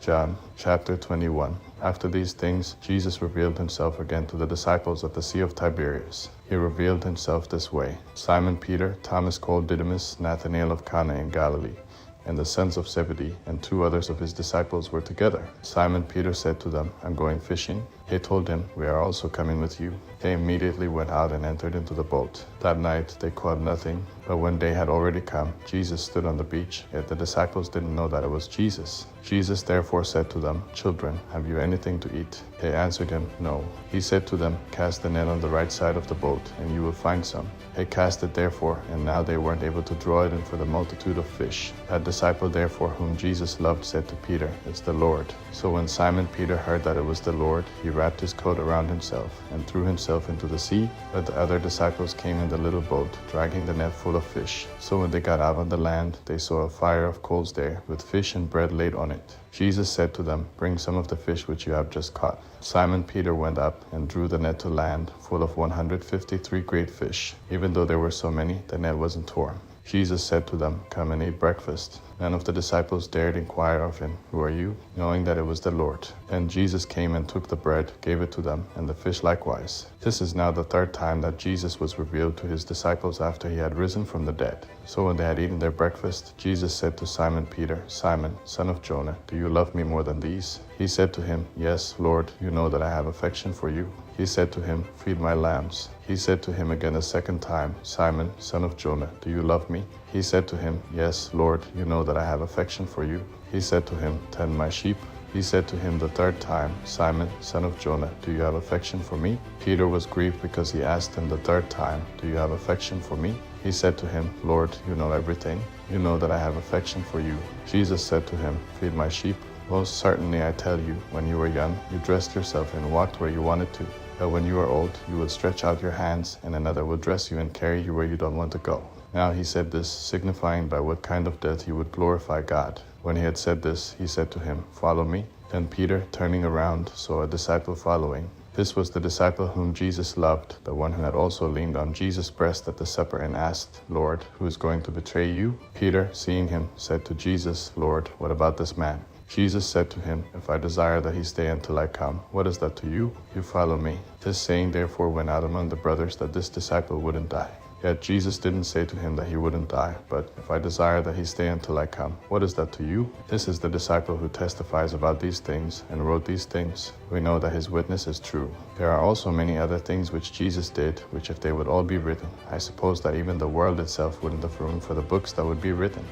John chapter 21. After these things, Jesus revealed himself again to the disciples at the Sea of Tiberias. He revealed himself this way: Simon Peter, Thomas called Didymus, Nathanael of Cana in Galilee, and the sons of Zebedee, and 2 others of his disciples were together. Simon Peter said to them, "I'm going fishing." They told him, "We are also coming with you." They immediately went out and entered into the boat. That night they caught nothing, but when day had already come, Jesus stood on the beach, yet the disciples didn't know that it was Jesus. Jesus therefore said to them, "Children, have you anything to eat?" They answered him, "No." He said to them, "Cast the net on the right side of the boat, and you will find some." They cast it therefore, and now they weren't able to draw it in for the multitude of fish. That disciple therefore whom Jesus loved said to Peter, "It's the Lord." So when Simon Peter heard that it was the Lord, he wrapped his coat around himself and threw himself into the sea. But the other disciples came in the little boat, dragging the net full of fish. So when they got out on the land, they saw a fire of coals there, with fish and bread laid on it. Jesus said to them, "Bring some of the fish which you have just caught." Simon Peter went up and drew the net to land, full of 153 great fish. Even though there were so many, the net wasn't torn. Jesus said to them, "Come and eat breakfast." None of the disciples dared inquire of him, "Who are you?" knowing that it was the Lord. Then Jesus came and took the bread, gave it to them, and the fish likewise. This is now the 3rd time that Jesus was revealed to his disciples after he had risen from the dead. So when they had eaten their breakfast, Jesus said to Simon Peter, "Simon, son of Jonah, do you love me more than these?" He said to him, "Yes, Lord, you know that I have affection for you." He said to him, "Feed my lambs." He said to him again a 2nd time, "Simon, son of Jonah, do you love me?" He said to him, "Yes, Lord, you know that I have affection for you." He said to him, "Tend my sheep." He said to him the 3rd time, "Simon, son of Jonah, do you have affection for me?" Peter was grieved because he asked him the 3rd time, "Do you have affection for me?" He said to him, "Lord, you know everything. You know that I have affection for you." Jesus said to him, "Feed my sheep. Most certainly I tell you, when you were young, you dressed yourself and walked where you wanted to. But when you are old, you will stretch out your hands, and another will dress you and carry you where you don't want to go." Now he said this, signifying by what kind of death he would glorify God. When he had said this, he said to him, "Follow me." Then Peter, turning around, saw a disciple following. This was the disciple whom Jesus loved, the one who had also leaned on Jesus' breast at the supper and asked, "Lord, who is going to betray you?" Peter, seeing him, said to Jesus, "Lord, what about this man?" Jesus said to him, "If I desire that he stay until I come, what is that to you? You follow me." This saying therefore went out among the brothers that this disciple wouldn't die. Yet Jesus didn't say to him that he wouldn't die, but, "If I desire that he stay until I come, what is that to you?" This is the disciple who testifies about these things and wrote these things. We know that his witness is true. There are also many other things which Jesus did, which if they would all be written, I suppose that even the world itself wouldn't have room for the books that would be written.